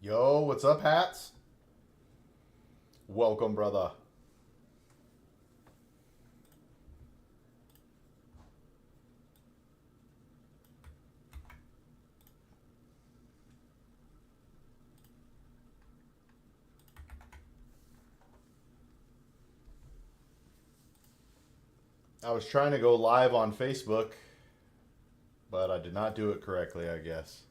Yo, what's up, hats? Welcome, brother. I was trying to go live on Facebook, but I did not do it correctly, I guess.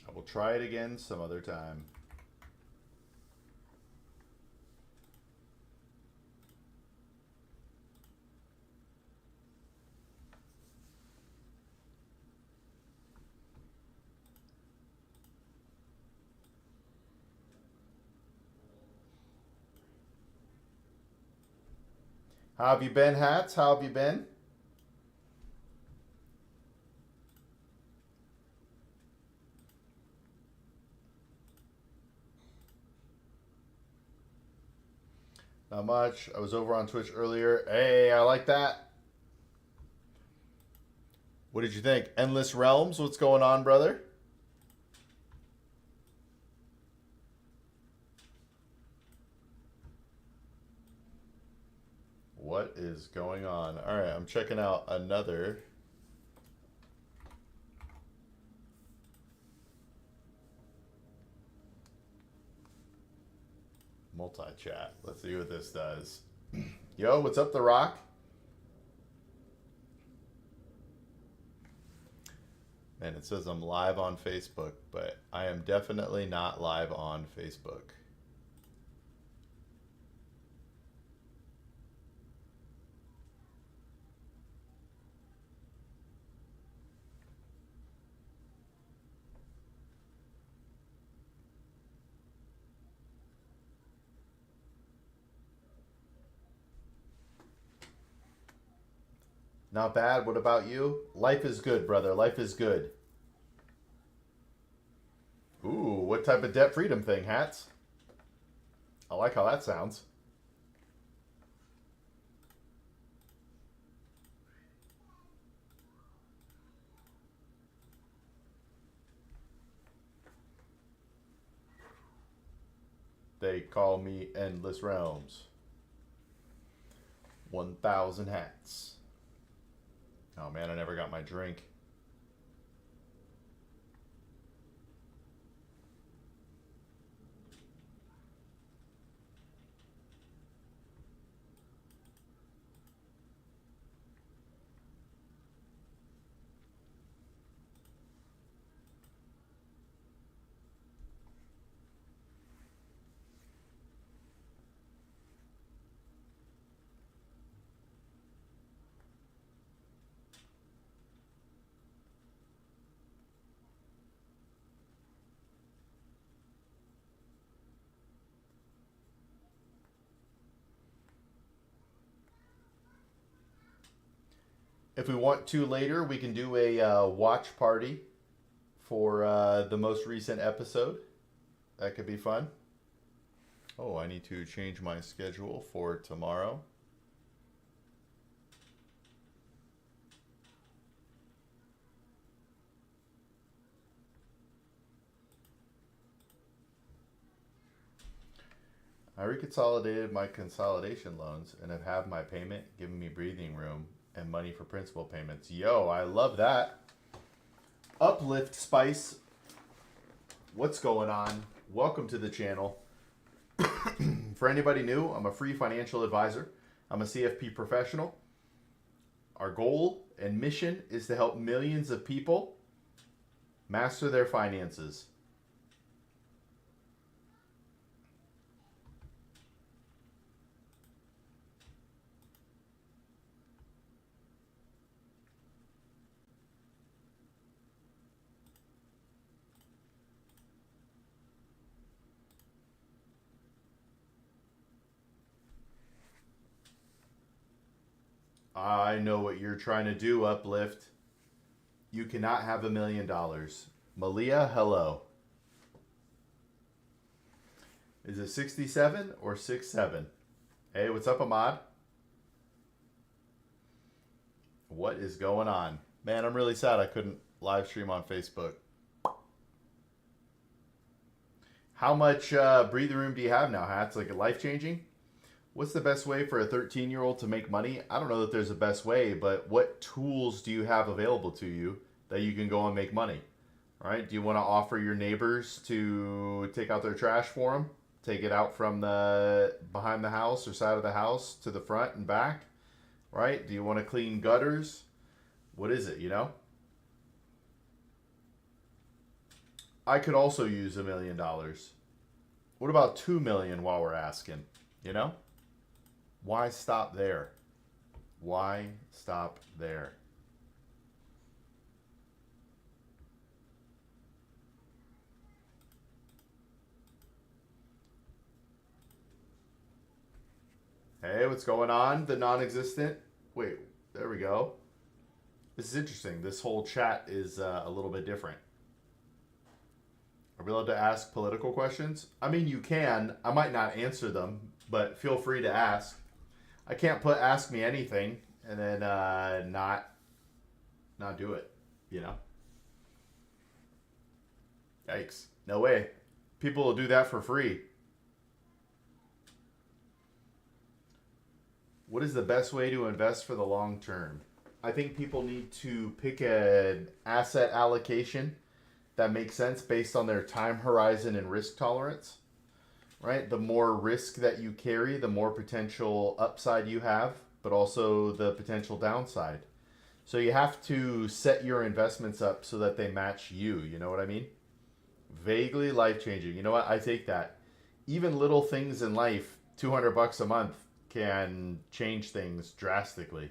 I will try it again some other time. How have you been, hats? How have you been? Not much. I was over on Twitch earlier. Hey, I like that. What did you think? Endless Realms? What's going on, brother? What is going on? All right, I'm checking out another. Multi-chat. Let's see what this does. Yo, what's up, The Rock? Man, it says I'm live on Facebook, but I am definitely not live on Facebook. Not bad. What about you? Life is good, brother. Life is good. Ooh, what type of debt freedom thing, hats? I like how that sounds. They call me Endless Realms. 1,000 hats. Oh man, I never got my drink. If we want to later, we can do a watch party for the most recent episode. That could be fun. Oh, I need to change my schedule for tomorrow. I reconsolidated my consolidation loans and have had my payment, giving me breathing room and money for principal payments. Yo, I love that. Uplift Spice. What's going on? Welcome to the channel. For anybody new, I'm a free financial advisor. I'm a CFP professional. Our goal and mission is to help millions of people master their finances. I know what you're trying to do, Uplift. You cannot have $1 million. Malia, hello. Is it 67 or 67? Hey, what's up, Ahmad? What is going on? Man, I'm really sad I couldn't live stream on Facebook. How much breathing room do you have now, Hats? Like, life changing? What's the best way for a 13-year-old to make money? I don't know that there's a best way, but what tools do you have available to you that you can go and make money? All right? Do you want to offer your neighbors to take out their trash for them? Take it out from the behind the house or side of the house to the front and back? Right? Do you want to clean gutters? What is it, you know? I could also use $1 million. What about 2 million while we're asking? You know? Why stop there? Why stop there? Hey, what's going on? The non-existent. Wait, there we go. This is interesting. This whole chat is a little bit different. Are we allowed to ask political questions? I mean, you can. I might not answer them, but feel free to ask. I can't put ask me anything and then not do it, you know? Yikes. No way. People will do that for free. What is the best way to invest for the long term? I think people need to pick an asset allocation that makes sense based on their time horizon and risk tolerance, right? The more risk that you carry, the more potential upside you have, but also the potential downside. So you have to set your investments up so that they match you. You know what I mean? Vaguely life changing. You know what? I take that. Even little things in life, $200 a month, can change things drastically.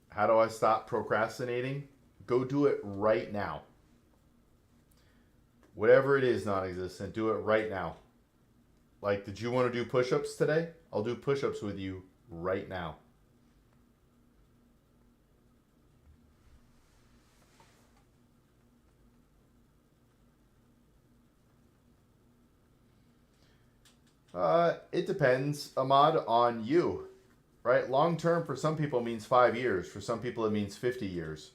How do I stop procrastinating? Go do it right now. Whatever it is, non-existent, do it right now. Like, did you want to do push-ups today? I'll do push-ups with you right now. It depends, Ahmad, on you, right? Long term for some people means 5 years. For some people it means 50 years.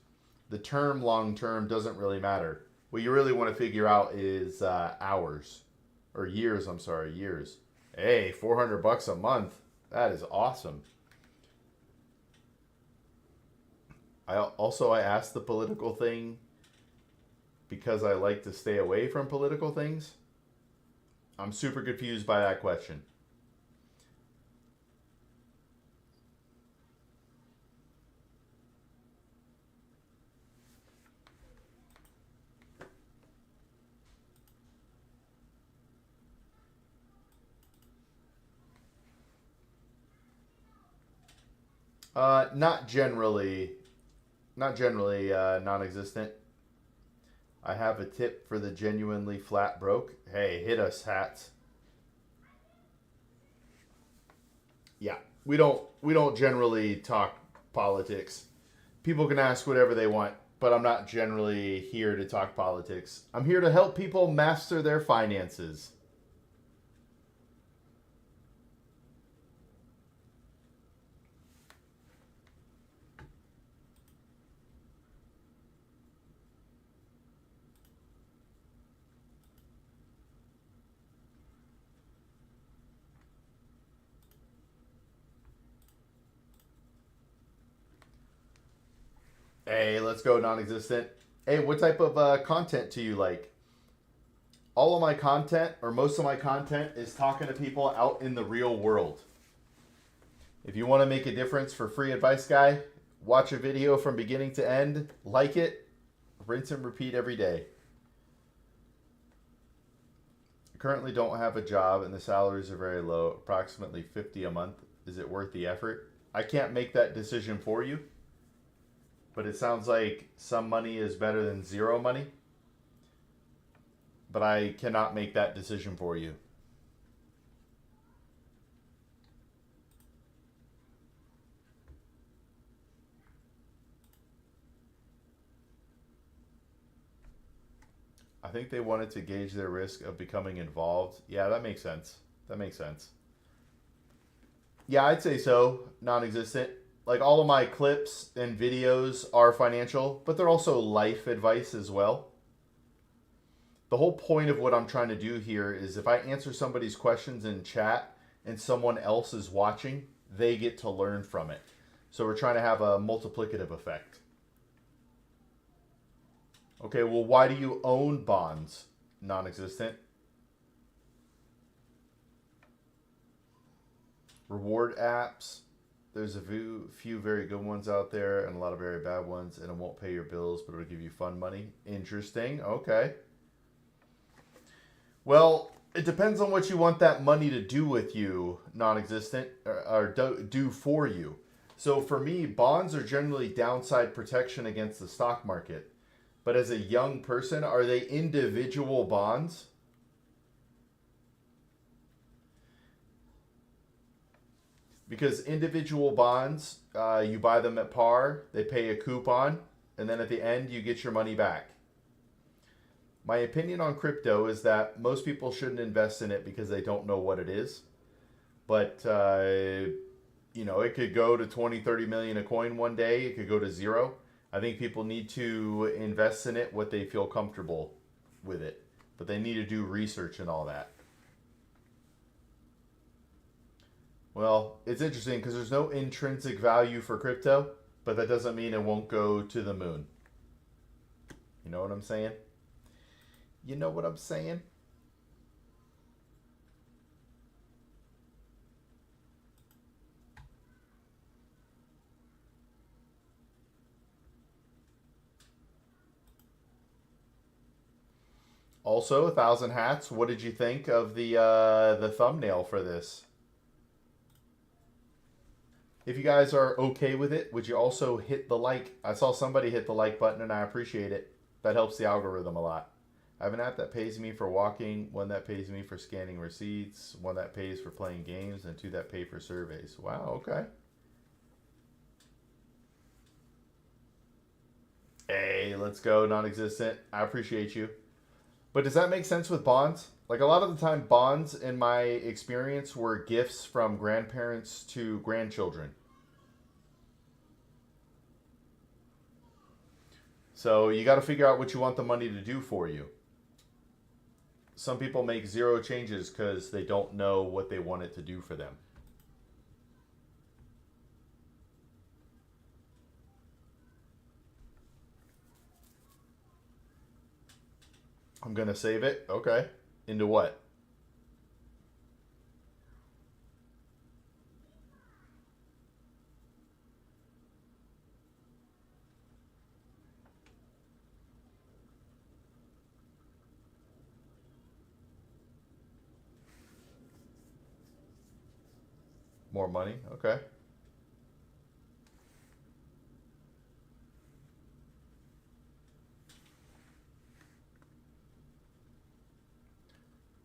The term long term doesn't really matter. What you really want to figure out is hours or years. I'm sorry, years. Hey, $400 a month. That is awesome. I asked the political thing because I like to stay away from political things. I'm super confused by that question. Not generally, non-existent. I have a tip for the genuinely flat broke. Hey, hit us, Hats. Yeah, we don't generally talk politics. People can ask whatever they want, but I'm not generally here to talk politics. I'm here to help people master their finances. Hey, let's go non-existent. Hey, what type of content do you like? All of my content, or most of my content, is talking to people out in the real world. If you want to make a difference for free advice guy, watch a video from beginning to end, like it, rinse and repeat every day. I currently don't have a job and the salaries are very low, approximately 50 a month. Is it worth the effort? I can't make that decision for you, but it sounds like some money is better than zero money. But I cannot make that decision for you. I think they wanted to gauge their risk of becoming involved. Yeah, that makes sense. That makes sense. Yeah, I'd say so. Non existent. Like all of my clips and videos are financial, but they're also life advice as well. The whole point of what I'm trying to do here is if I answer somebody's questions in chat and someone else is watching, they get to learn from it. So we're trying to have a multiplicative effect. Okay, well, why do you own bonds? Non-existent. Reward apps. There's a few very good ones out there and a lot of very bad ones, and it won't pay your bills, but it'll give you fun money. Interesting. Okay. Well, it depends on what you want that money to do with you, non-existent, or do for you. So for me, bonds are generally downside protection against the stock market. But as a young person, are they individual bonds? Because individual bonds, you buy them at par, they pay a coupon, and then at the end you get your money back. My opinion on crypto is that most people shouldn't invest in it because they don't know what it is. But, it could go to 20, 30 million a coin one day. It could go to zero. I think people need to invest in it what they feel comfortable with it. But they need to do research and all that. Well, it's interesting because there's no intrinsic value for crypto, but that doesn't mean it won't go to the moon. You know what I'm saying? You know what I'm saying? Also, 1,000 Hats. What did you think of the thumbnail for this? If you guys are okay with it, would you also hit the like? I saw somebody hit the like button, and I appreciate it. That helps the algorithm a lot. I have an app that pays me for walking, one that pays me for scanning receipts, one that pays for playing games, and two that pay for surveys. Wow, okay. Hey, let's go, non-existent. I appreciate you. But does that make sense with bonds? Like a lot of the time, bonds, in my experience, were gifts from grandparents to grandchildren. So you got to figure out what you want the money to do for you. Some people make zero changes because they don't know what they want it to do for them. I'm going to save it. Okay. Into what? More money? Okay.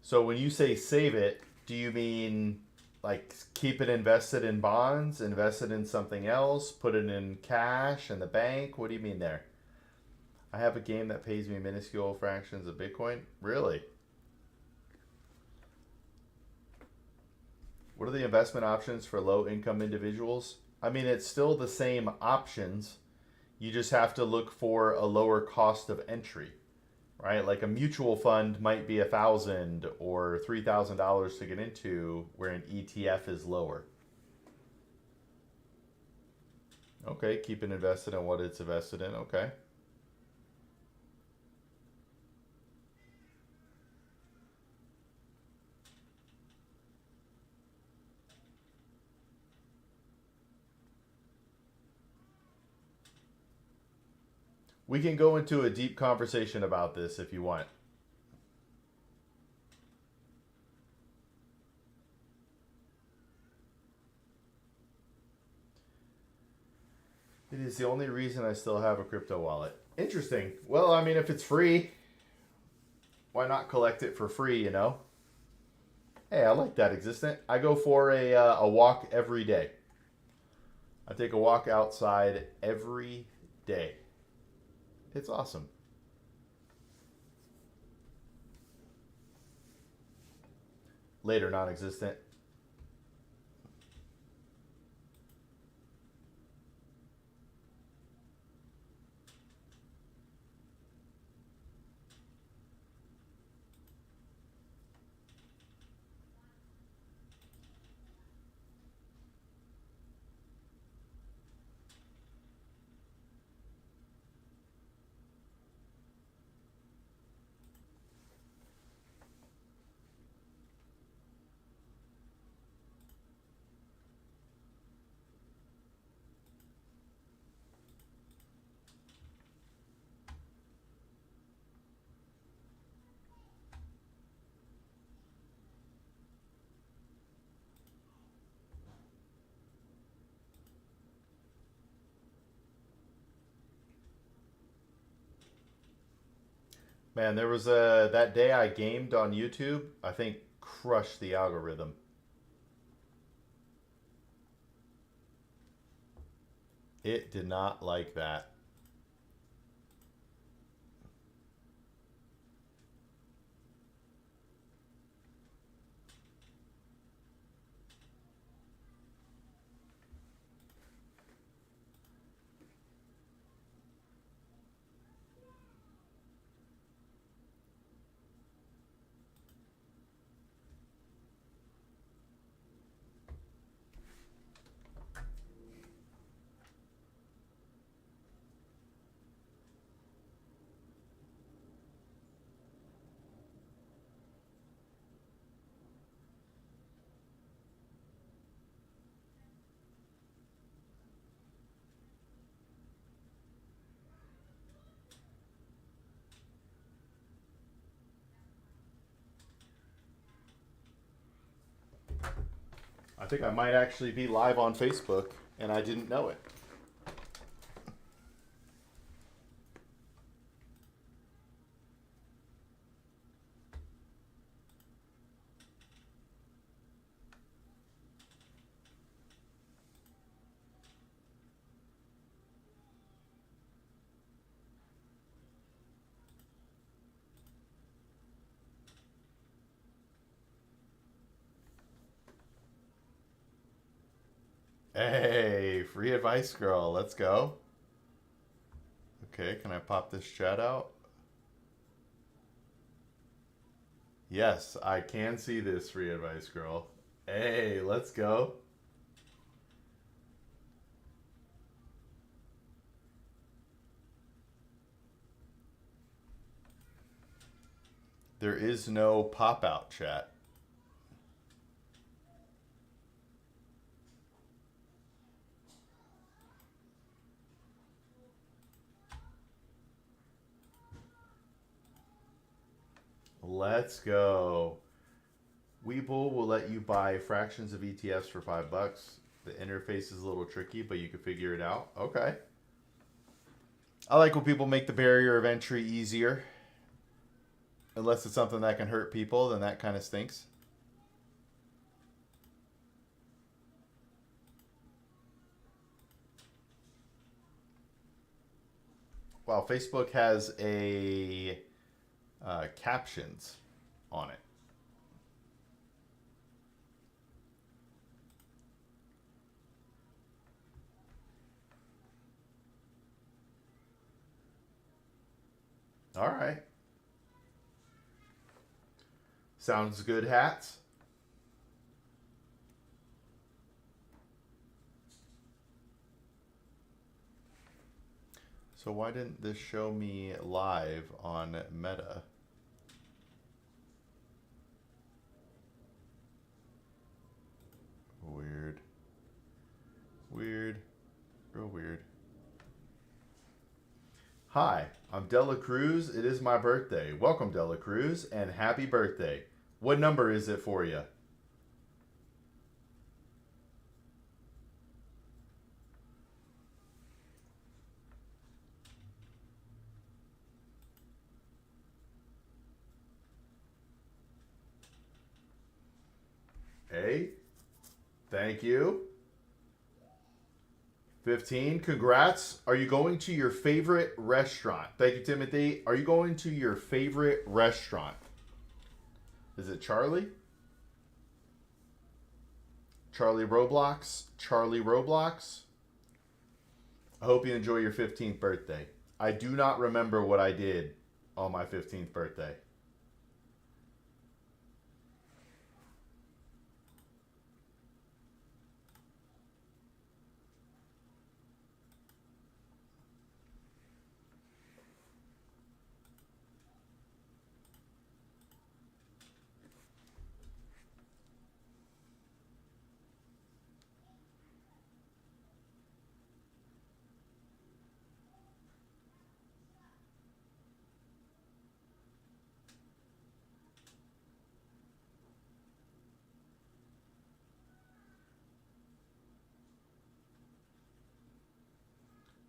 So when you say save it, do you mean like keep it invested in bonds, invest it in something else, put it in cash in the bank? What do you mean there? I have a game that pays me minuscule fractions of Bitcoin. Really? What are the investment options for low income individuals? I mean, it's still the same options. You just have to look for a lower cost of entry, right? Like a mutual fund might be 1,000 or $3,000 to get into, where an ETF is lower. Okay, keep it invested in what it's invested in. Okay. We can go into a deep conversation about this if you want. It is the only reason I still have a crypto wallet. Interesting. Well, I mean, if it's free, why not collect it for free, you know? Hey, I like that, existent. I go for a walk every day. I take a walk outside every day. It's awesome. Later, non existent. Man, there was a that day I gamed on YouTube. I think crushed the algorithm. It did not like that. I think I might actually be live on Facebook and I didn't know it. Hey, free advice girl, let's go. Okay, can I pop this chat out? Yes, I can see this free advice girl. Hey, let's go. There is no pop out chat. Let's go. Webull will let you buy fractions of ETFs for $5. The interface is a little tricky, but you can figure it out. Okay. I like when people make the barrier of entry easier. Unless it's something that can hurt people, then that kind of stinks. Wow, Facebook has a captions on it. All right. Sounds good, hats. So why didn't this show me live on Meta? Weird. Weird. Real weird. Hi, I'm Dela Cruz. It is my birthday. Welcome, Dela Cruz, and happy birthday. What number is it for you? Hey, thank you. 15, congrats. Are you going to your favorite restaurant? Thank you, Timothy. Are you going to your favorite restaurant? Is it Charlie? Charlie Roblox? Charlie Roblox? I hope you enjoy your 15th birthday. I do not remember what I did on my 15th birthday.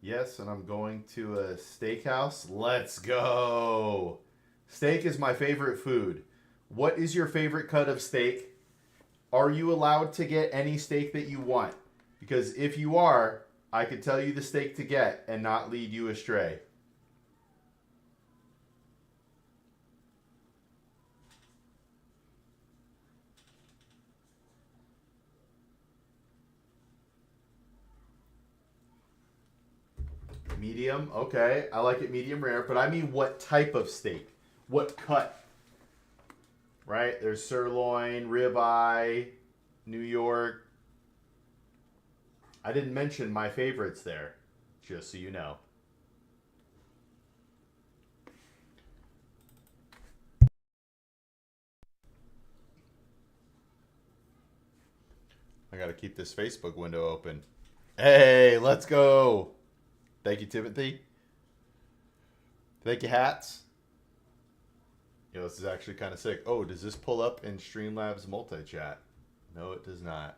Yes, and I'm going to a steakhouse. Let's go. Steak is my favorite food. What is your favorite cut of steak? Are you allowed to get any steak that you want? Because if you are, I could tell you the steak to get and not lead you astray. Medium, okay. I like it medium rare, but I mean what type of steak? What cut? Right? There's sirloin, ribeye, New York. I didn't mention my favorites there, just so you know. I gotta keep this Facebook window open. Hey, let's go. Thank you, Timothy. Thank you, Hats. Yo, this is actually kind of sick. Oh, does this pull up in Streamlabs multi-chat? No, it does not.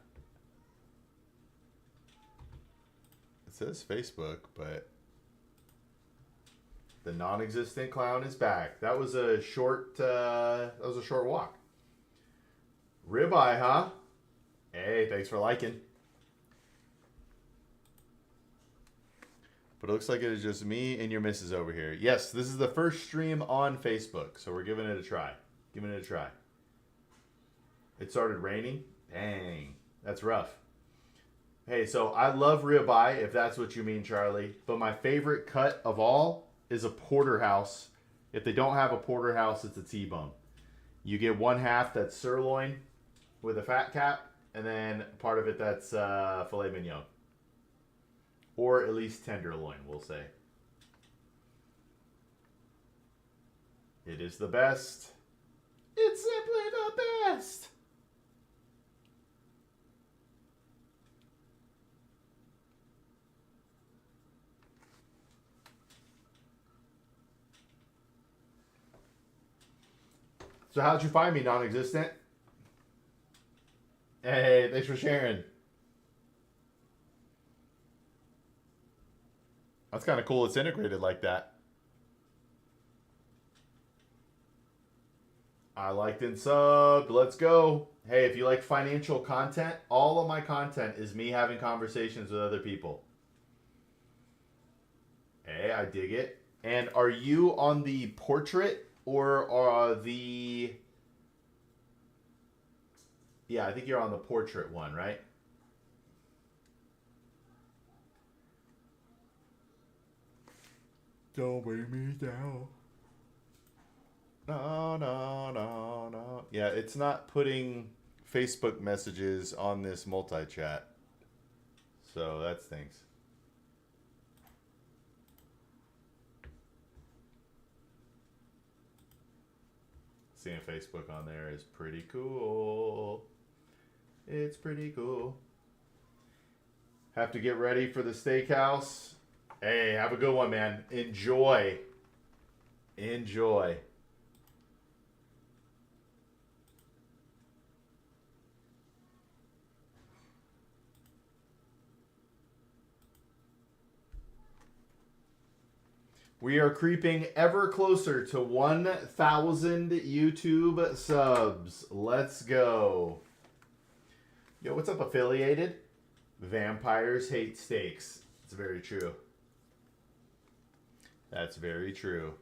It says Facebook, but the non-existent clown is back. That was a short. Walk. Ribeye, huh? Hey, thanks for liking. But it looks like it is just me and your missus over here. Yes, this is the first stream on Facebook, so we're giving it a try. Giving it a try. It started raining? Dang, that's rough. Hey, so I love ribeye, if that's what you mean, Charlie. But my favorite cut of all is a porterhouse. If they don't have a porterhouse, it's a T-bone. You get one half that's sirloin with a fat cap, and then part of it that's filet mignon. Or at least tenderloin, we'll say. It is the best. It's simply the best. So how'd you find me, non-existent? Hey, thanks for sharing. That's kind of cool. It's integrated like that. I liked and subbed. Let's go. Hey, if you like financial content, all of my content is me having conversations with other people. Hey, I dig it. And are you on the portrait or the... Yeah, I think you're on the portrait one, right? Don't bring me down. No, no, no, no. Yeah, it's not putting Facebook messages on this multi-chat. So that stinks. Seeing Facebook on there is pretty cool. It's pretty cool. Have to get ready for the steakhouse. Hey, have a good one, man. Enjoy. Enjoy. We are creeping ever closer to 1,000 YouTube subs. Let's go. Yo, what's up, affiliated? Vampires hate steaks. It's very true. That's very true.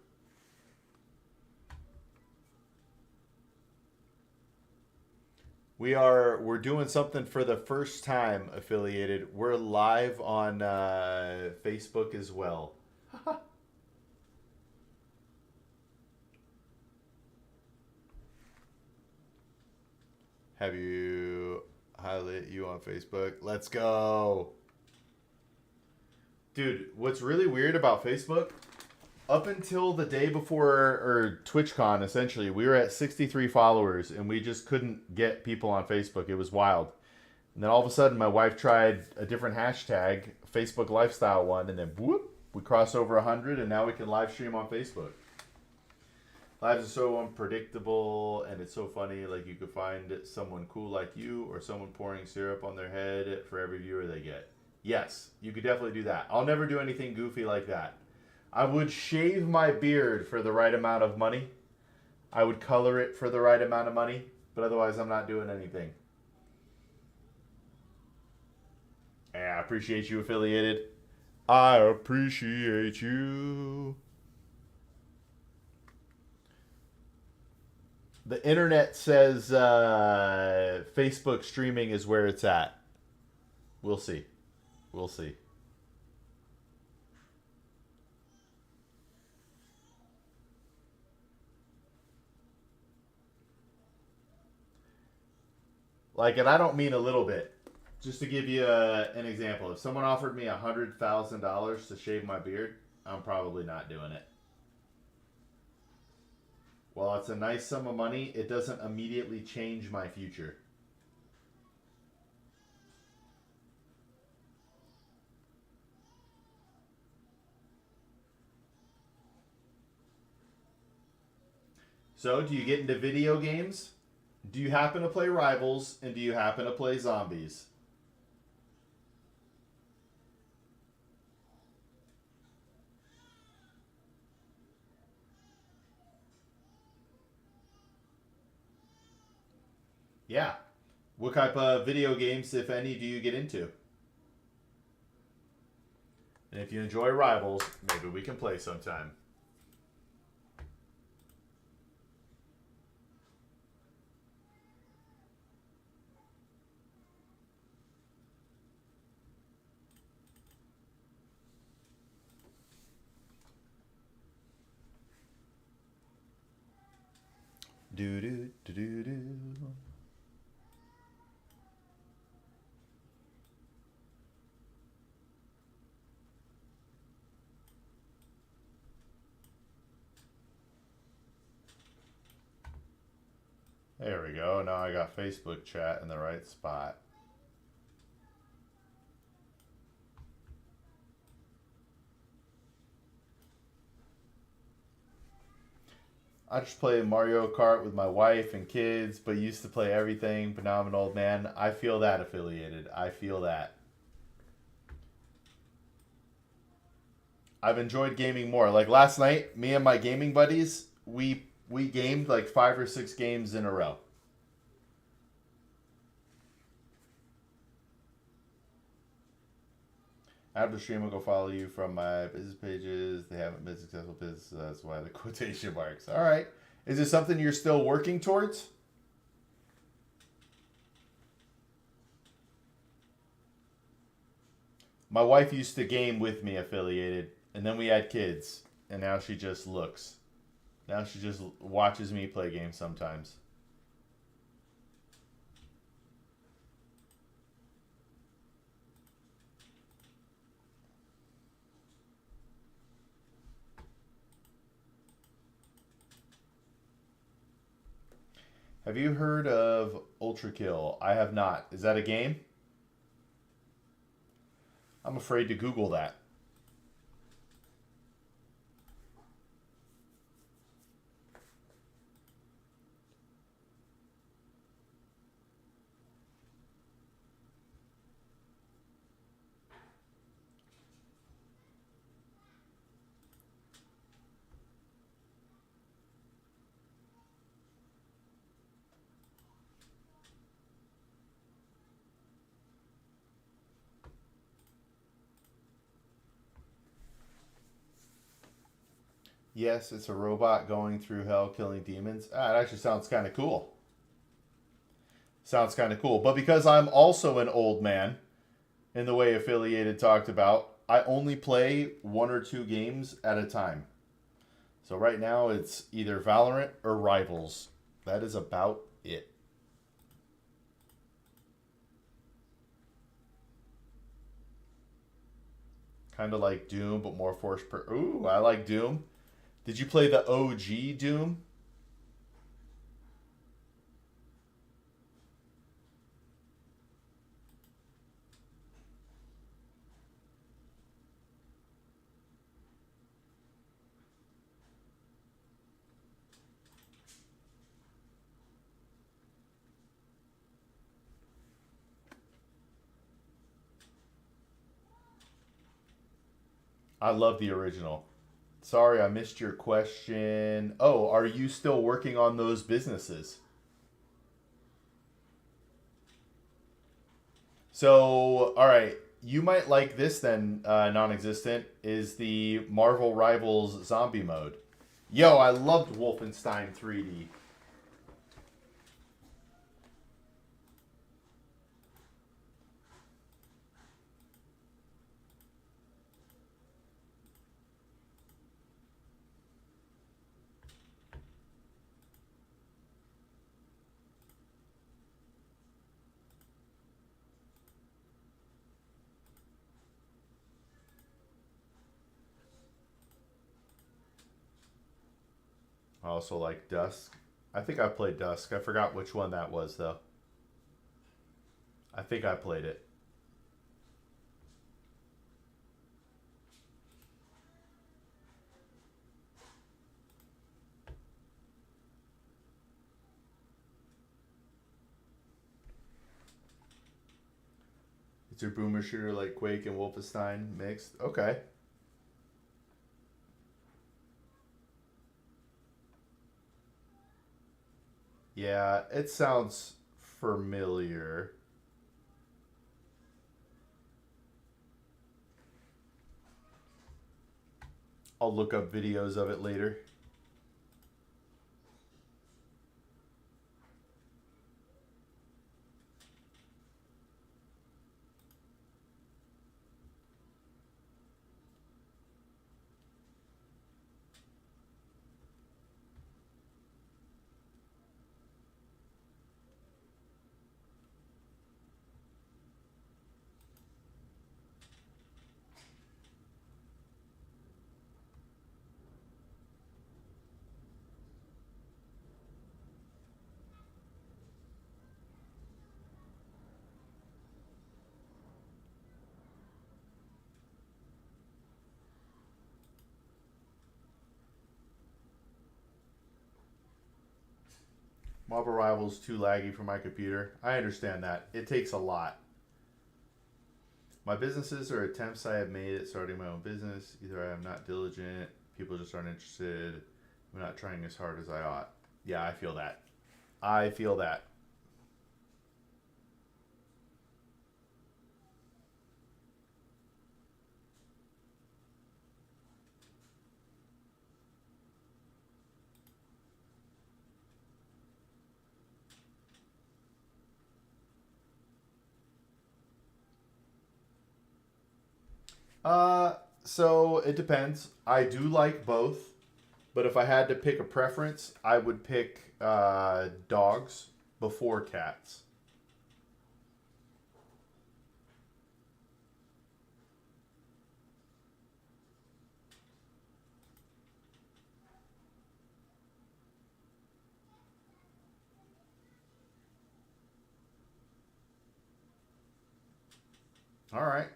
We're doing something for the first time, affiliated. We're live on Facebook as well. Have you highlight you on Facebook? Let's go. Dude, what's really weird about Facebook, up until the day before, or TwitchCon, essentially, we were at 63 followers, and we just couldn't get people on Facebook. It was wild. And then all of a sudden, my wife tried a different hashtag, Facebook Lifestyle one, and then whoop, we crossed over 100, and now we can live stream on Facebook. Lives are so unpredictable, and it's so funny. Like, you could find someone cool like you, or someone pouring syrup on their head for every viewer they get. Yes, you could definitely do that. I'll never do anything goofy like that. I would shave my beard for the right amount of money, I would color it for the right amount of money, but otherwise I'm not doing anything. Yeah, I appreciate you, affiliated. I appreciate you. The internet says Facebook streaming is where it's at. We'll see. We'll see. Like, and I don't mean a little bit. Just to give you an example, if someone offered me $100,000 to shave my beard, I'm probably not doing it. While it's a nice sum of money, it doesn't immediately change my future. So, do you get into video games? Do you happen to play Rivals? And do you happen to play Zombies? Yeah. What type of video games, if any, do you get into? And if you enjoy Rivals, maybe we can play sometime. Do do do do do. There we go. Now I got Facebook chat in the right spot. I just play Mario Kart with my wife and kids, but used to play everything. But now I'm an old man. I feel that, affiliated. I feel that. I've enjoyed gaming more. Like last night, me and my gaming buddies, we gamed like 5 or 6 games in a row. After the stream, I'll go follow you from my business pages. They haven't been successful business, so that's why the quotation marks. All right. Is this something you're still working towards? My wife used to game with me, affiliated, and then we had kids, and now she just looks. Now she just watches me play games sometimes. Have you heard of Ultra Kill? I have not. Is that a game? I'm afraid to Google that. Yes, it's a robot going through hell killing demons. Ah, it actually sounds kind of cool. Sounds kind of cool. But because I'm also an old man, in the way affiliated talked about, I only play 1 or 2 games at a time. So right now it's either Valorant or Rivals. That is about it. Kind of like Doom, but more force per. Ooh, I like Doom. Did you play the OG Doom? I love the original. Sorry, I missed your question. Oh, are you still working on those businesses? So, all right, you might like this then, non-existent, is the Marvel Rivals zombie mode. Yo, I loved Wolfenstein 3D. I also like Dusk. I think I played Dusk. I forgot which one that was though. I think I played it. It's your boomer shooter like Quake and Wolfenstein mixed. Okay. Yeah, it sounds familiar. I'll look up videos of it later. Marvel Rivals too laggy for my computer. I understand that. It takes a lot. My businesses are attempts I have made at starting my own business. Either I am not diligent, people just aren't interested, I'm not trying as hard as I ought. Yeah, I feel that. I feel that. Uh, so it depends. I do like both, but if I had to pick a preference, I would pick dogs before cats. All right.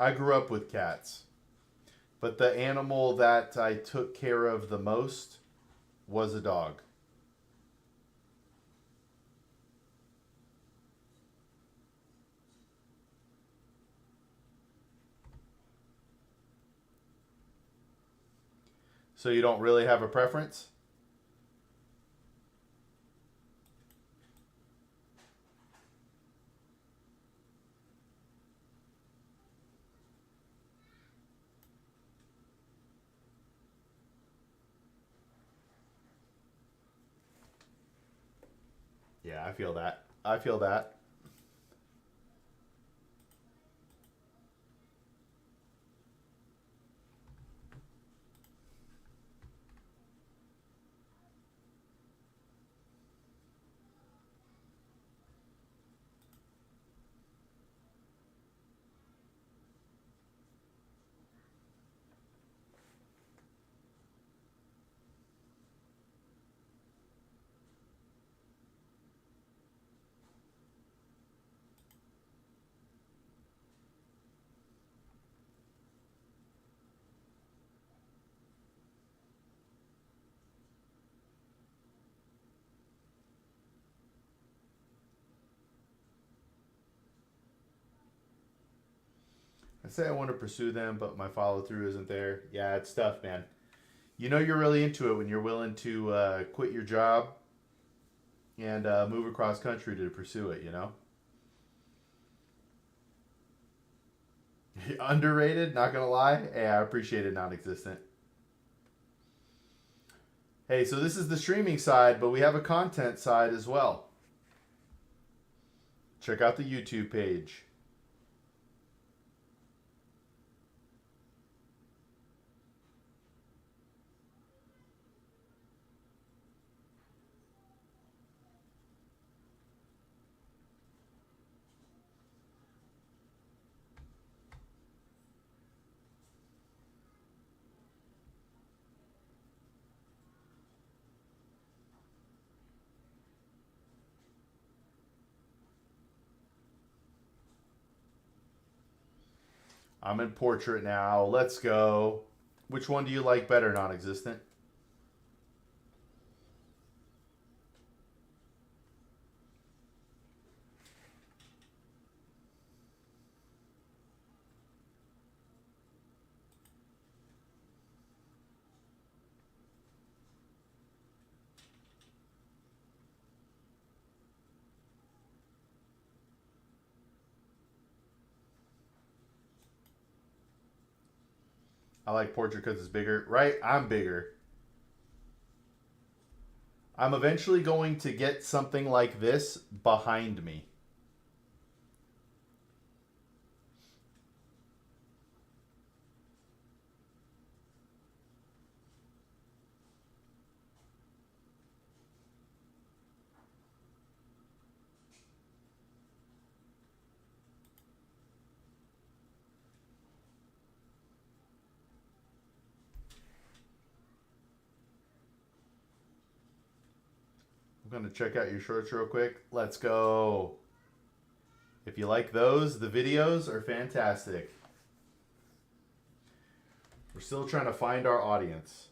I grew up with cats, but the animal that I took care of the most was a dog. So you don't really have a preference? Yeah, I feel that. I feel that. I say I want to pursue them, but my follow through isn't there. Yeah, it's tough, man. You know you're really into it when you're willing to quit your job and move across country to pursue it, you know? Underrated, not gonna lie. Hey, I appreciate it non existent. Hey, so this is the streaming side, but we have a content side as well. Check out the YouTube page. I'm in portrait now. Let's go. Which one do you like better, non existent? I like portrait because it's bigger. Right? I'm bigger. I'm eventually going to get something like this behind me. I'm going to check out your shorts real quick. Let's go. If you like those, the videos are fantastic. We're still trying to find our audience.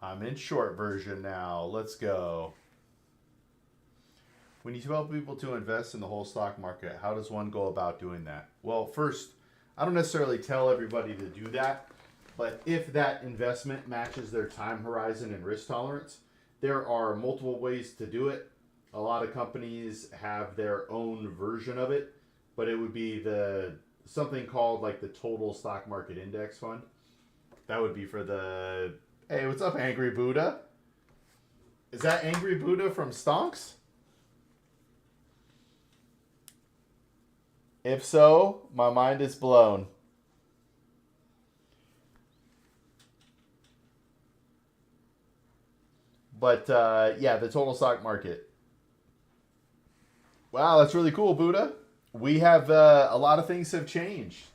I'm in short version now. Let's go. When you tell people to invest in the whole stock market, how does one go about doing that? Well, first, I don't necessarily tell everybody to do that, but if that investment matches their time horizon and risk tolerance, there are multiple ways to do it. A lot of companies have their own version of it, but it would be the something called like the total stock market index fund. That would be for the Hey, what's up, Angry Buddha? Is that Angry Buddha from Stonks? If so, my mind is blown. But yeah, the total stock market. Wow, that's really cool, Buddha. We have a lot of things have changed.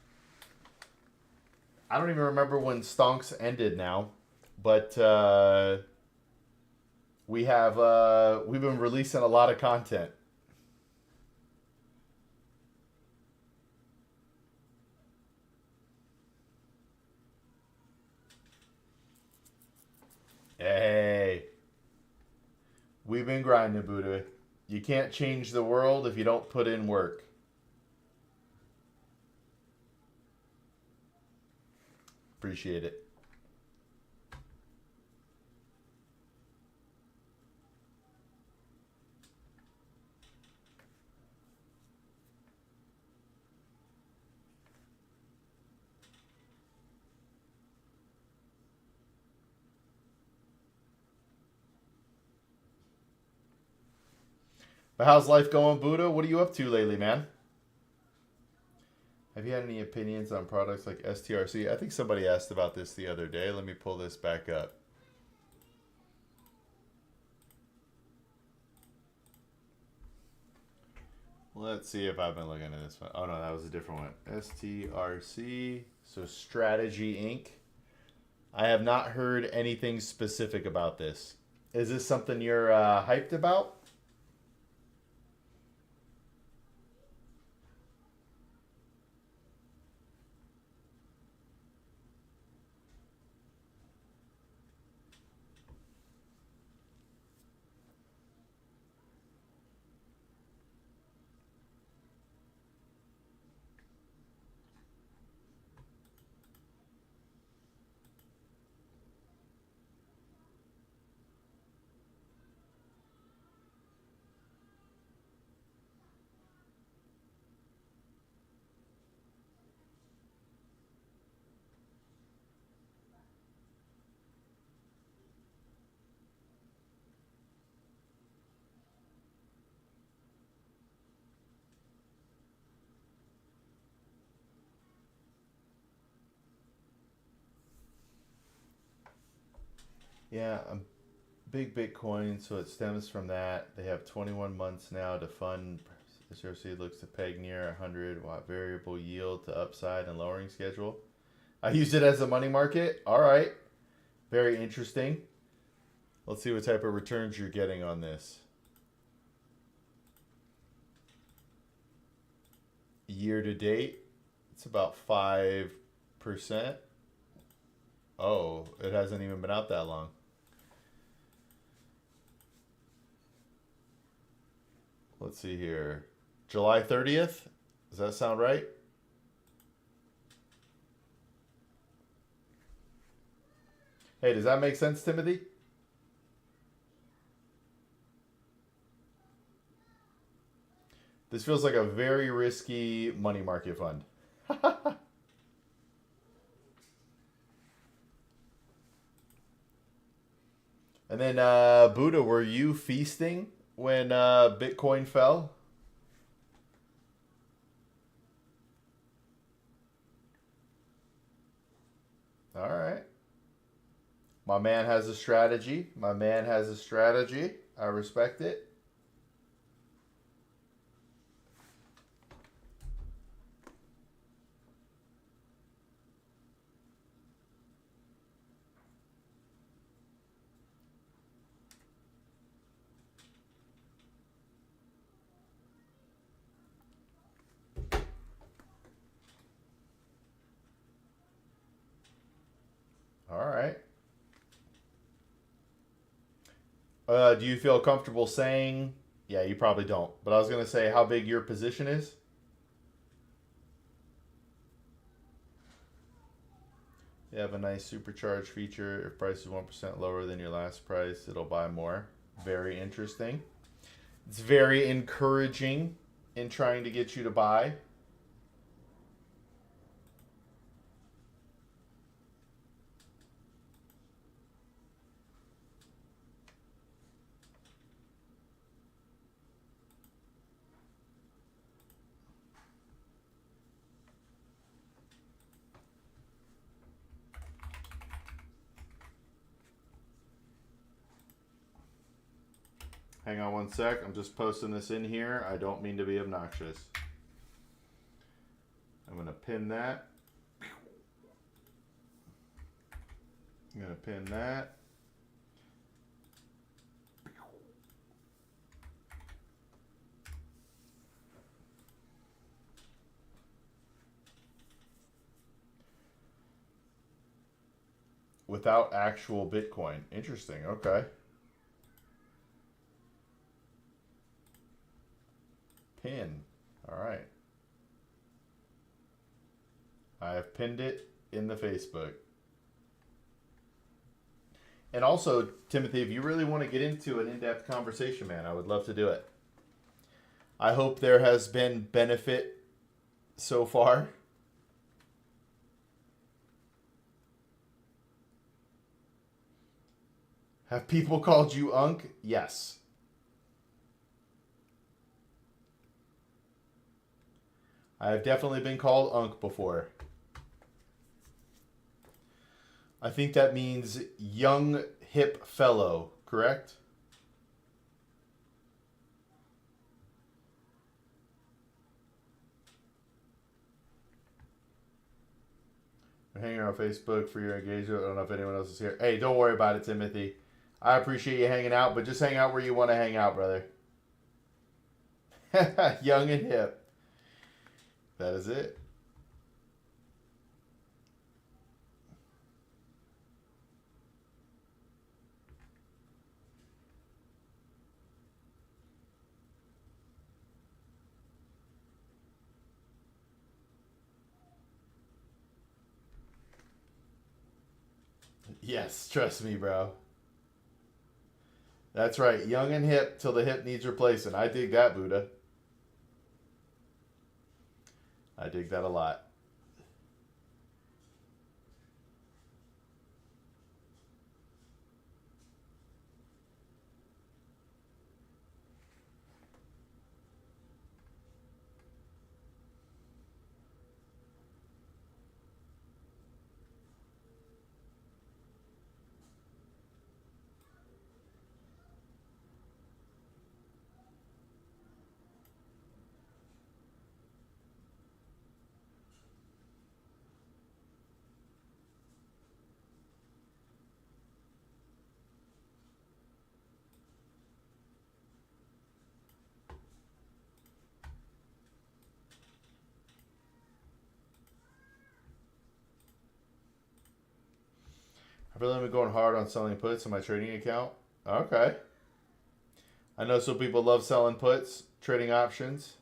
I don't even remember when Stonks ended now, but we've been releasing a lot of content. Hey, we've been grinding, Buddha. You can't change the world if you don't put in work. Appreciate it. But how's life going, Buddha? What are you up to lately, man? Have you had any opinions on products like STRC? I think somebody asked about this the other day. Let me pull this back up. Let's see if I've been looking at this one. Oh, no, that was a different one. STRC. So Strategy Inc. I have not heard anything specific about this. Is this something you're hyped about? Yeah, I'm big Bitcoin, so it stems from that. They have 21 months now to fund. SRC looks to peg near 100 watt variable yield to upside and lowering schedule. I used it as a money market. All right. Very interesting. Let's see what type of returns you're getting on this. Year to date, it's about 5%. Oh, it hasn't even been out that long. Let's see here. July 30th? Does that sound right? Hey, does that make sense, Timothy? This feels like a very risky money market fund. And then, Buddha, were you feasting when Bitcoin fell? All right. My man has a strategy. My man has a strategy. I respect it. All right. Do you feel comfortable saying? Yeah, you probably don't. But I was going to say how big your position is. You have a nice supercharge feature. If price is 1% lower than your last price, it'll buy more. Very interesting. It's very encouraging in trying to get you to buy. Hang on one sec. I'm just posting this in here. I don't mean to be obnoxious. I'm going to pin that. I'm going to pin that. Without actual Bitcoin. Interesting. Okay. Pin. All right. I have pinned it in the Facebook. And also, Timothy, if you really want to get into an in-depth conversation, man, I would love to do it. I hope there has been benefit so far. Have people called you Unk? Yes. I have definitely been called Unc before. I think that means young, hip fellow, correct? I'm hanging on Facebook for your engagement. I don't know if anyone else is here. Hey, don't worry about it, Timothy. I appreciate you hanging out, but just hang out where you want to hang out, brother. Young and hip. That is it. Yes, trust me, bro. That's right. Young and hip till the hip needs replacing. I dig that, Buddha. I dig that a lot. I've really been going hard on selling puts in my trading account. Okay. I know some people love selling puts, trading options.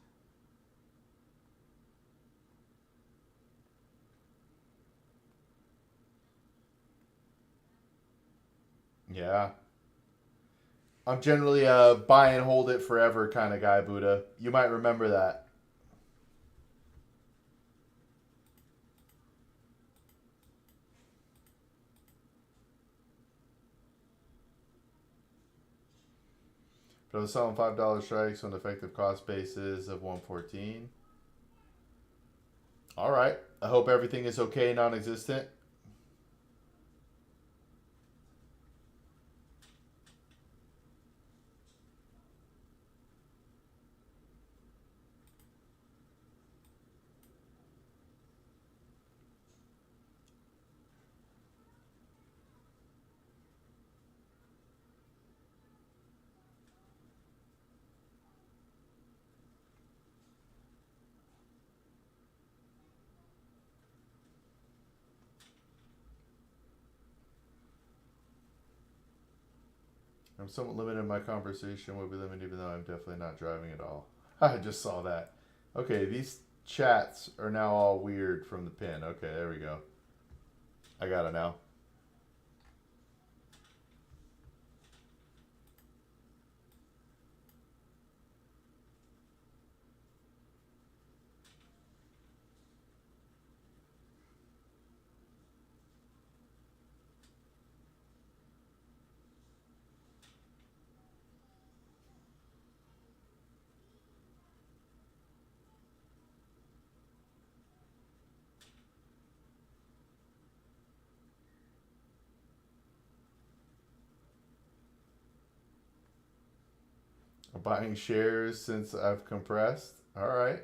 Yeah. I'm generally a buy and hold it forever kind of guy, Buddha. You might remember that. But I was selling $5 strikes on an effective cost basis of 114. All right. I hope everything is okay, non existent. I'm somewhat limited in my conversation. Will be limited even though I'm definitely not driving at all. I just saw that. Okay, these chats are now all weird from the pin. Okay, there we go. I got it now. I'm buying shares since I've compressed. All right.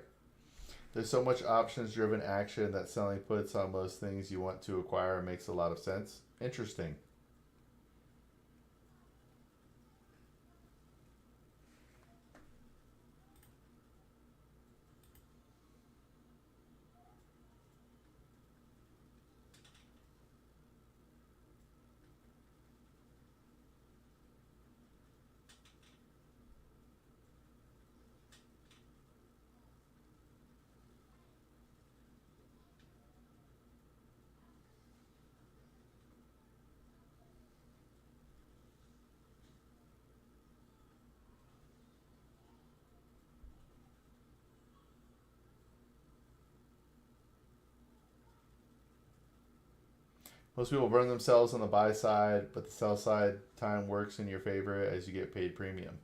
There's so much options driven action that selling puts on most things you want to acquire makes a lot of sense. Interesting. Most people burn themselves on the buy side, but the sell side time works in your favor as you get paid premium.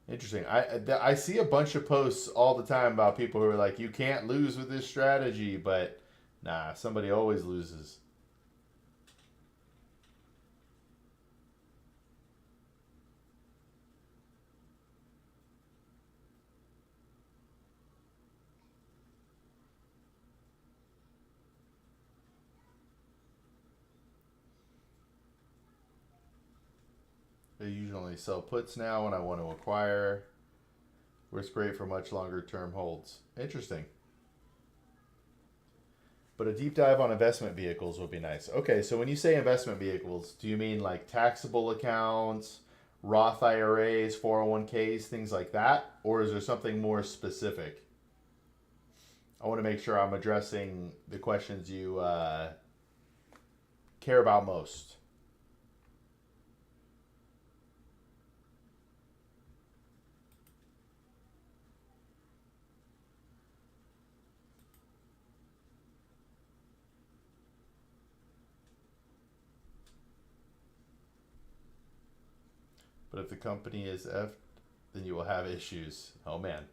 Interesting. I see a bunch of posts all the time about people who are like, you can't lose with this strategy, but nah, somebody always loses. I usually sell puts now when I want to acquire. Risk rate for much longer term holds. Interesting. But a deep dive on investment vehicles would be nice. Okay, so when you say investment vehicles, do you mean like taxable accounts, Roth IRAs, 401ks, things like that? Or is there something more specific? I want to make sure I'm addressing the questions you care about most. But if the company is F, then you will have issues. Oh man.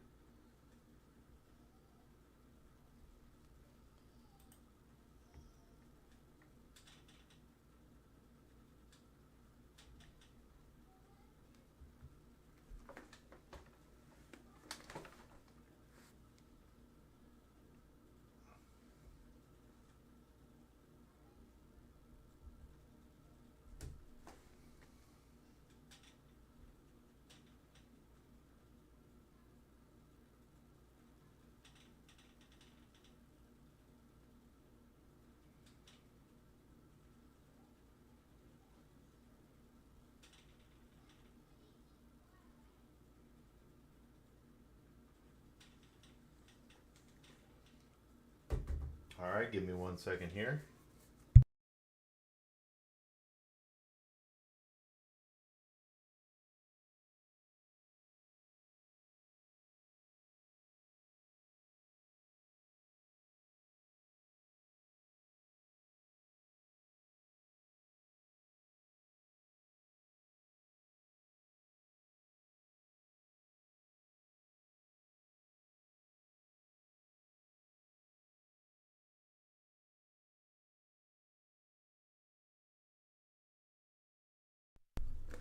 All right, give me 1 second here.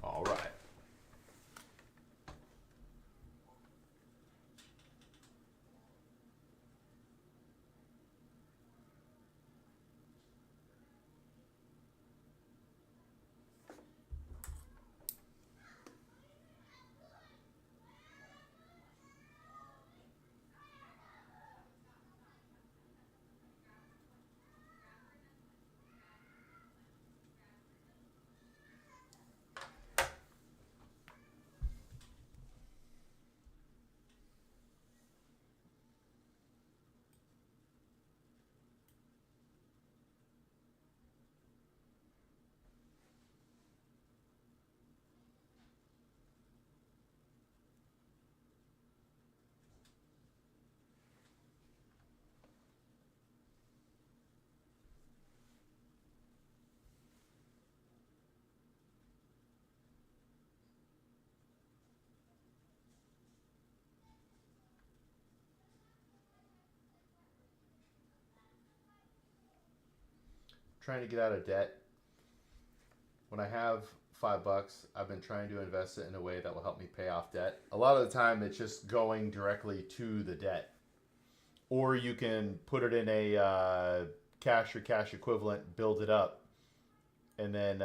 All right. Trying to get out of debt. When I have $5, I've been trying to invest it in a way that will help me pay off debt. A lot of the time, it's just going directly to the debt, or you can put it in a cash or cash equivalent, build it up, and then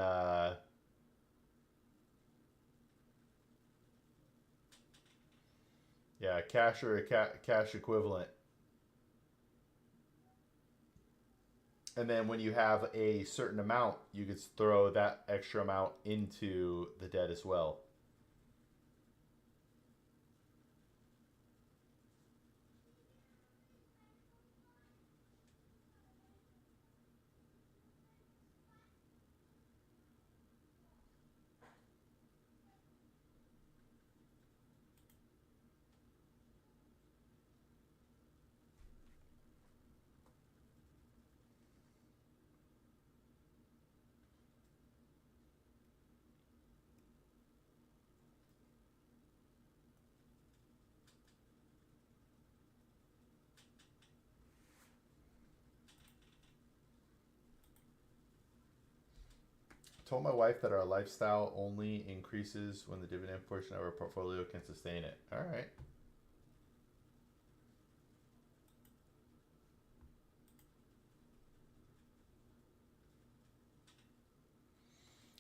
yeah, cash or a cash equivalent, and then when you have a certain amount, you could throw that extra amount into the debt as well. Told my wife that our lifestyle only increases when the dividend portion of our portfolio can sustain it. All right.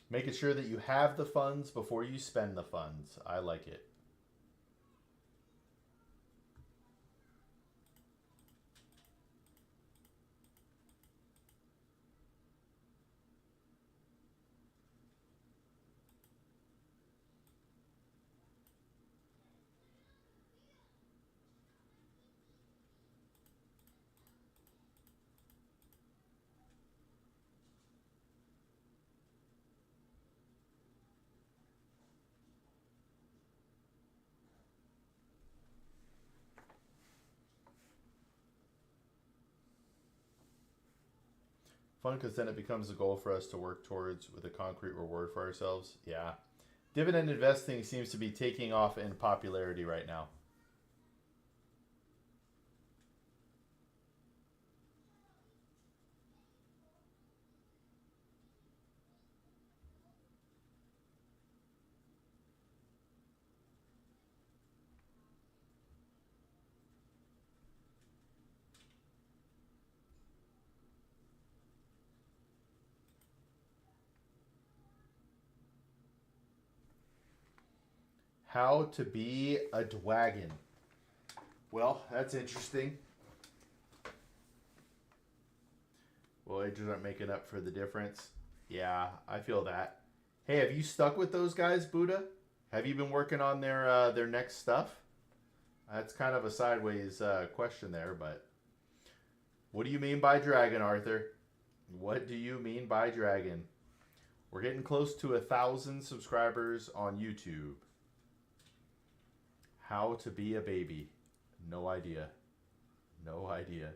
Making sure that you have the funds before you spend the funds. I like it. Fun because then it becomes a goal for us to work towards with a concrete reward for ourselves. Yeah. Dividend investing seems to be taking off in popularity right now. How to be a dwagon. Well, that's interesting. Well, ages aren't making up for the difference. Yeah, I feel that. Hey, have you stuck with those guys, Buddha? Have you been working on their next stuff? That's kind of a sideways question there, but what do you mean by dragon, Arthur? What do you mean by dragon? We're getting close to 1,000 subscribers on YouTube. How to be a baby? No idea. No idea.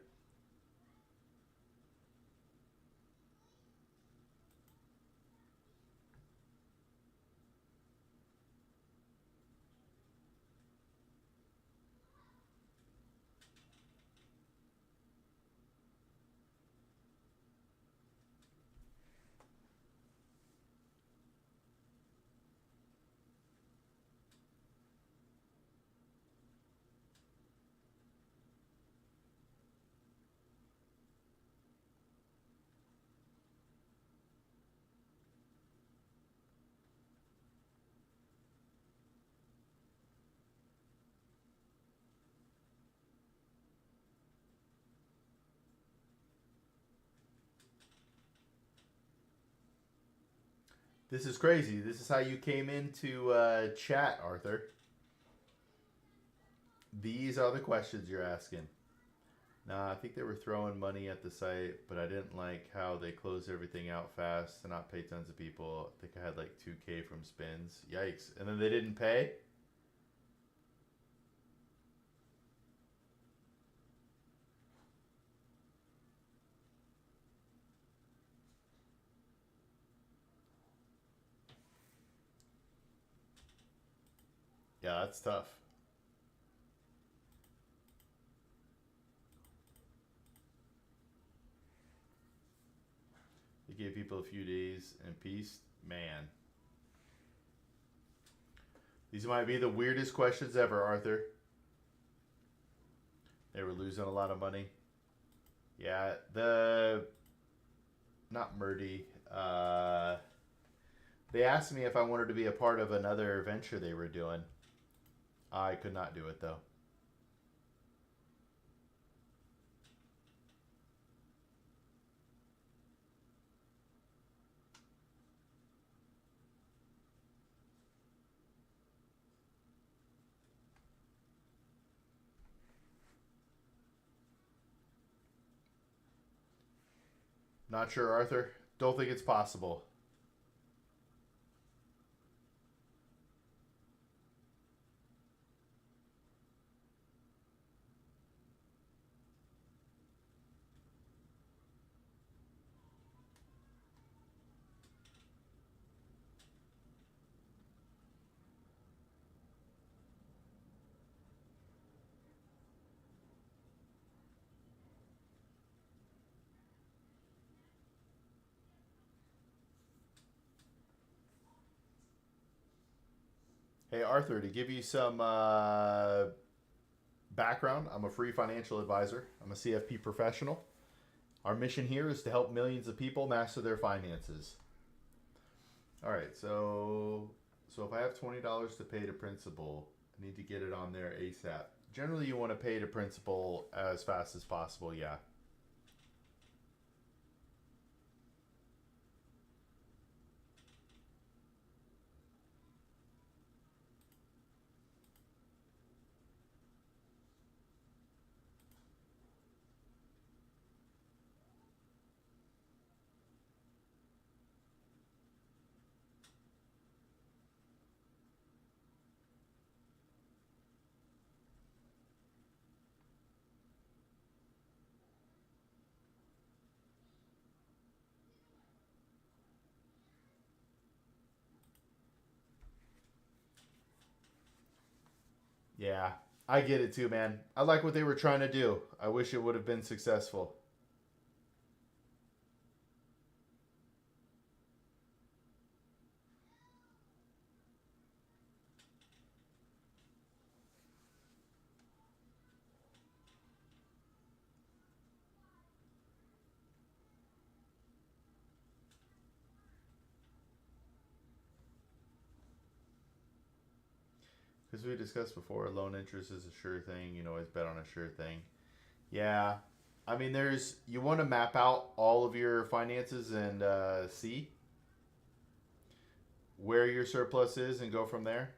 This is crazy. This is how you came into chat, Arthur. These are the questions you're asking. Nah, I think they were throwing money at the site, but I didn't like how they closed everything out fast to not pay tons of people. I think I had like 2K from spins. Yikes. And then they didn't pay? Yeah, that's tough. They gave people a few days in peace. Man. These might be the weirdest questions ever, Arthur. They were losing a lot of money. Yeah, not Murdy. They asked me if I wanted to be a part of another venture they were doing. I could not do it though. Not sure, Arthur. Don't think it's possible. Hey, Arthur, to give you some background, I'm a free financial advisor. I'm a CFP professional. Our mission here is to help millions of people master their finances. All right, so if I have $20 to pay to principal, I need to get it on there ASAP. Generally, you want to pay to principal as fast as possible. Yeah. Yeah, I get it too, man. I like what they were trying to do. I wish it would have been successful. Because we discussed before, loan interest is a sure thing. You know, always bet on a sure thing. Yeah. I mean, you want to map out all of your finances and see where your surplus is and go from there.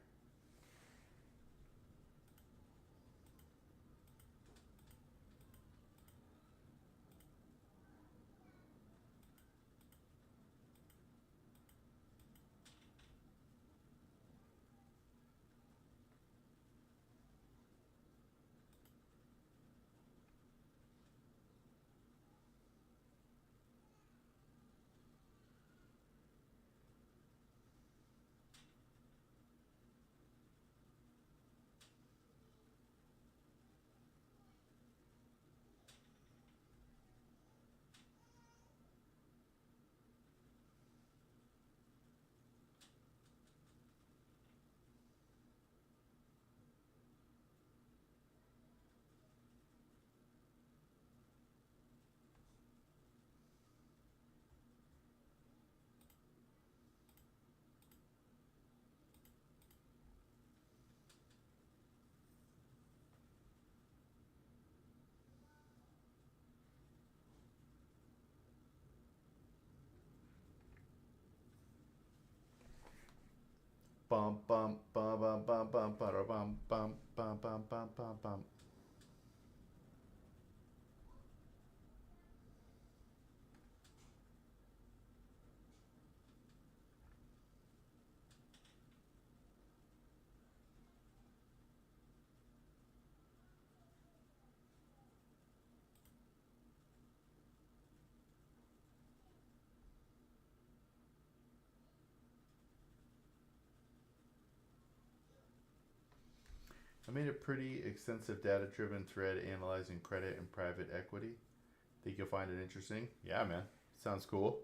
Bum bum bum bum bum bum bum bum bum bum bum bum bum bum. I made a pretty extensive data-driven thread analyzing credit and private equity. Think you'll find it interesting? Yeah, man. Sounds cool.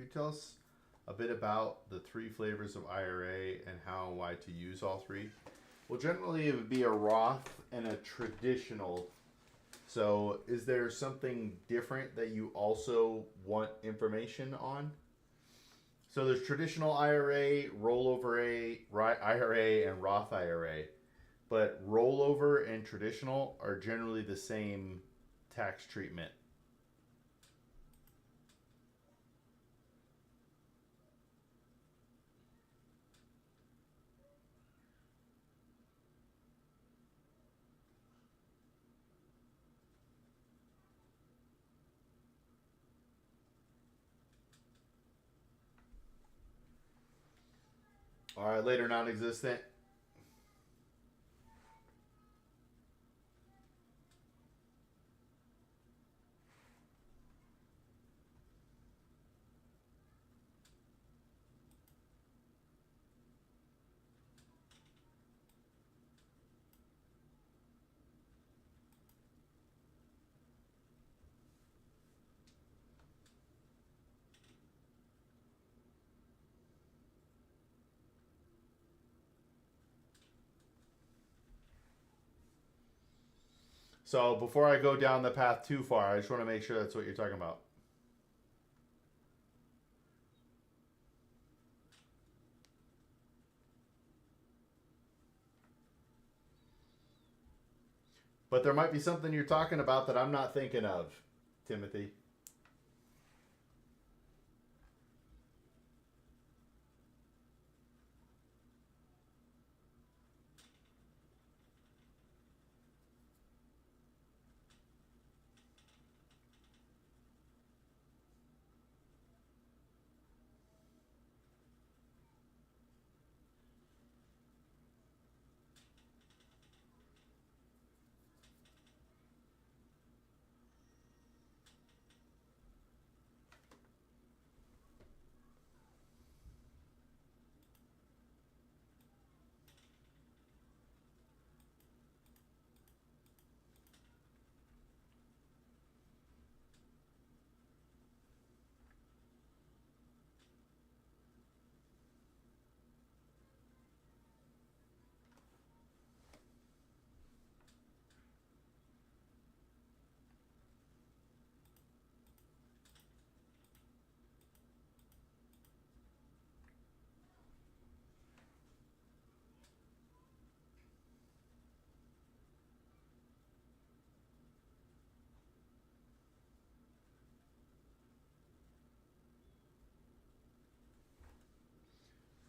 Can you tell us a bit about the three flavors of IRA and how and why to use all three? Well, generally it would be a Roth and a traditional. So is there something different that you also want information on? So there's traditional IRA, rollover IRA, and Roth IRA. But rollover and traditional are generally the same tax treatment. All right, later non-existent. So before I go down the path too far, I just want to make sure that's what you're talking about. But there might be something you're talking about that I'm not thinking of, Timothy.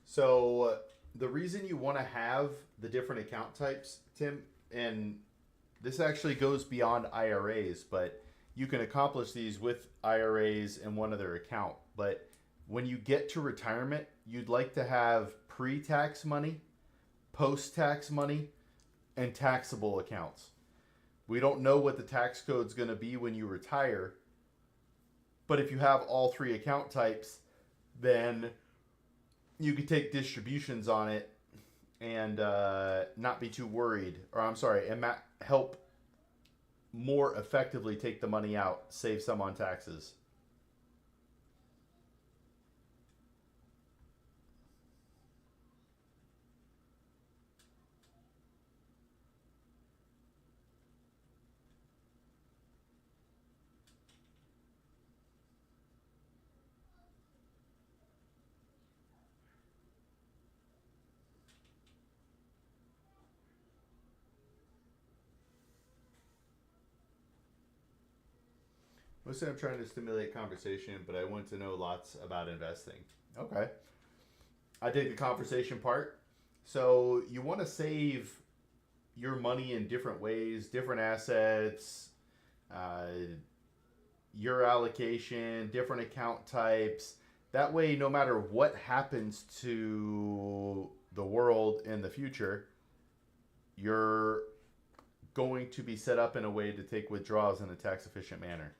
So the reason you want to have the different account types, Tim, and this actually goes beyond IRAs, but you can accomplish these with IRAs and one other account. But when you get to retirement, you'd like to have pre-tax money, post-tax money, and taxable accounts. We don't know what the tax code's going to be when you retire, but if you have all three account types, then you could take distributions on it and not be too worried, or I'm sorry, and help more effectively take the money out, save some on taxes. Mostly I'm trying to stimulate conversation, but I want to know lots about investing. Okay. I dig the conversation part. So you want to save your money in different ways, different assets, uh, your allocation, different account types. That way, no matter what happens to the world in the future, you're going to be set up in a way to take withdrawals in a tax efficient manner.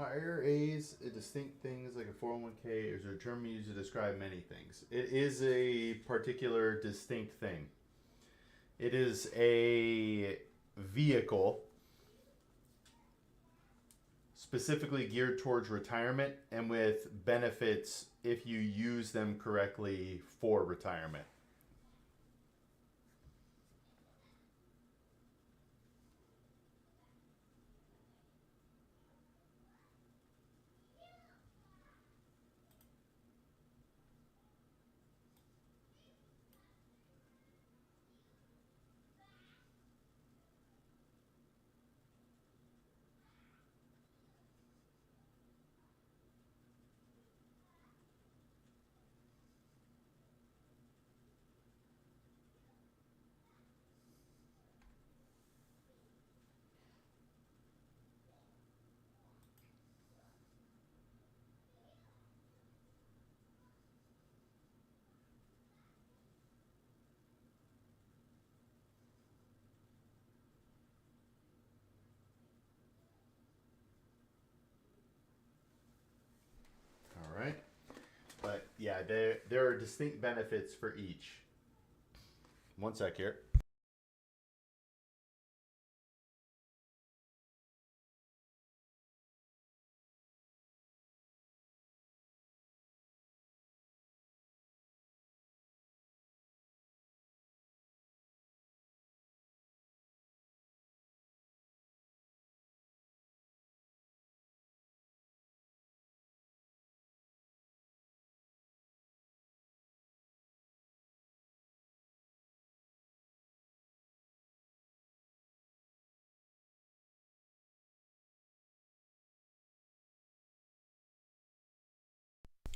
IRAs, a distinct things like a 401k is a term used to describe many things. It is a particular distinct thing. It is a vehicle specifically geared towards retirement and with benefits if you use them correctly for retirement. All right. But yeah, there are distinct benefits for each. One sec here.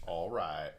All right.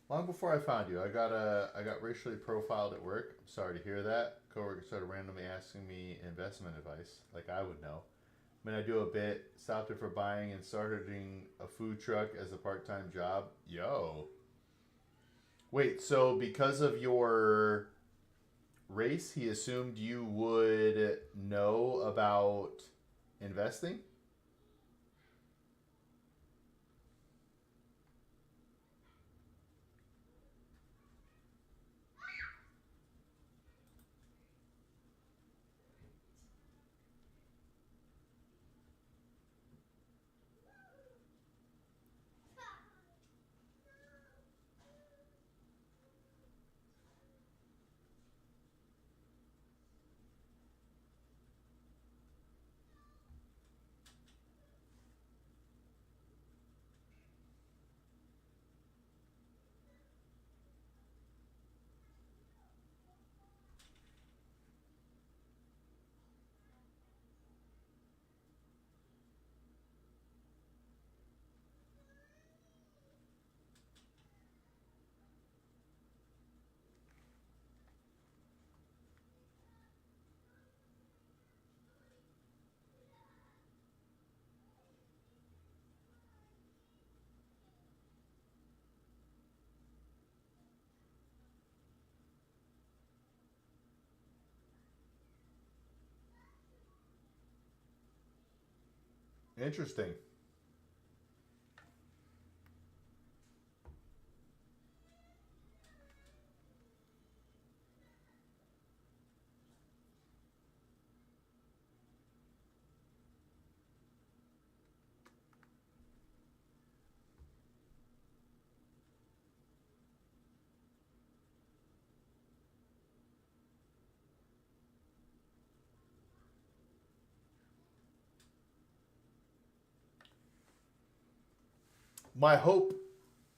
Long before I found you, I got racially profiled at work. I'm sorry to hear that. Coworker started randomly asking me investment advice, like I would know. I mean, I do a bit. Stopped it for buying and starting a food truck as a part-time job. Yo, wait. So because of your race, he assumed you would know about investing? Interesting. My hope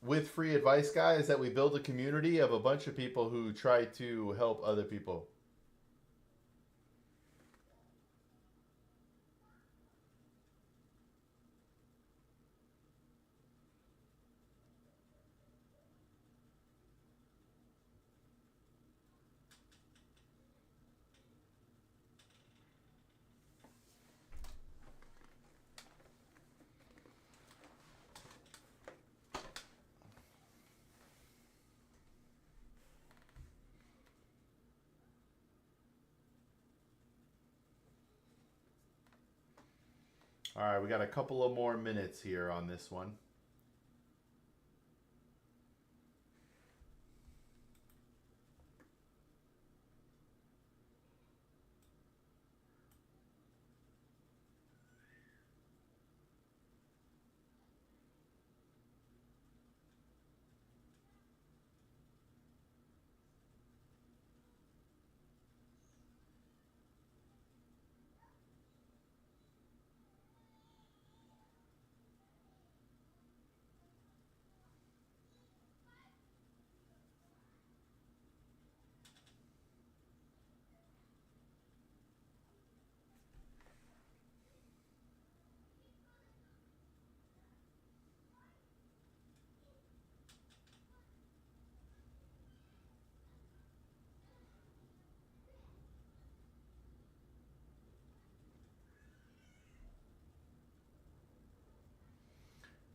with free advice guy is that we build a community of a bunch of people who try to help other people. All right, we got a couple of more minutes here on this one.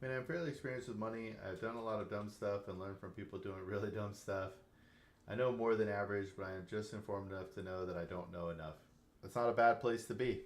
I mean, I'm fairly experienced with money. I've done a lot of dumb stuff and learned from people doing really dumb stuff. I know more than average, but I am just informed enough to know that I don't know enough. That's not a bad place to be.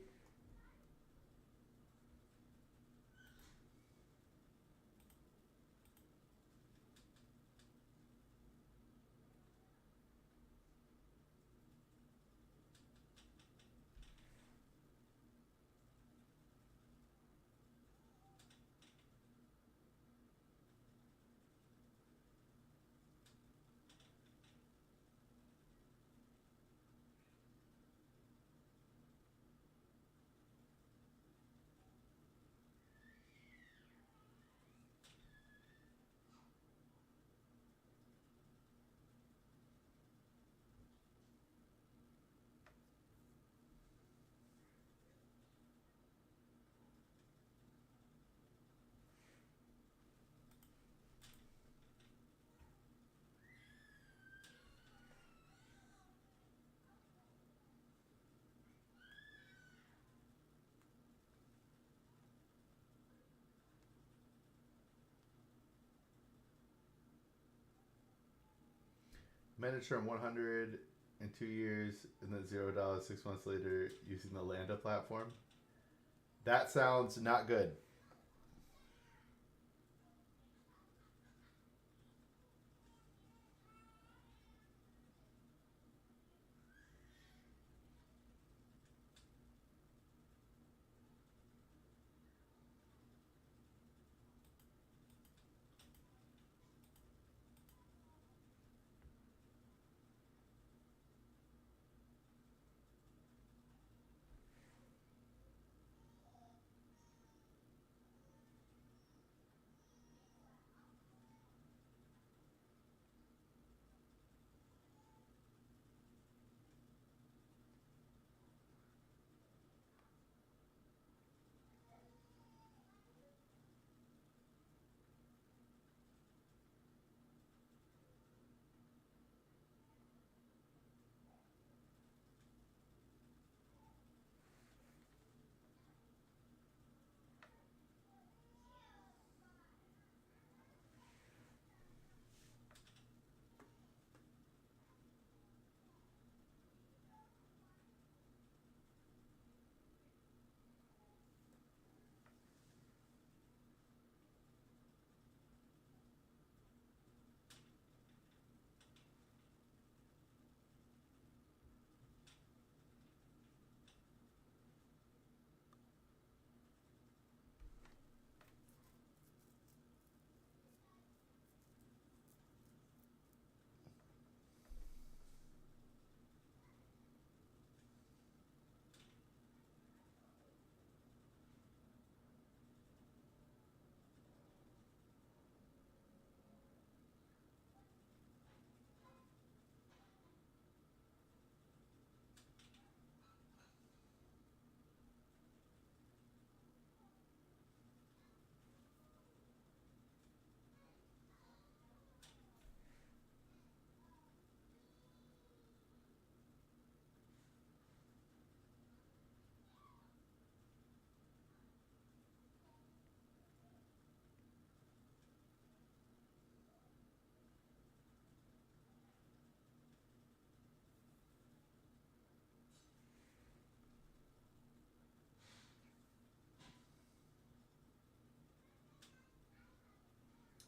Miniature 100 in 2 years, and then $0 6 months later using the Lambda platform. That sounds not good.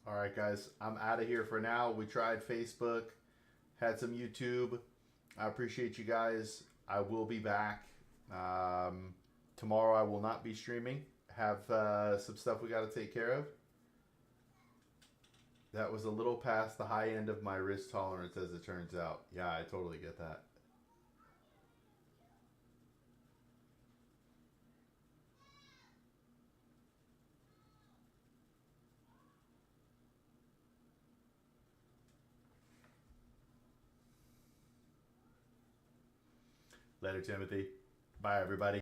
All right, guys, I'm out of here for now. We tried Facebook, had some YouTube. I appreciate you guys. I will be back. Tomorrow I will not be streaming. Have some stuff we got to take care of. That was a little past the high end of my risk tolerance, as it turns out. Yeah, I totally get that. Later, Timothy. Bye, everybody.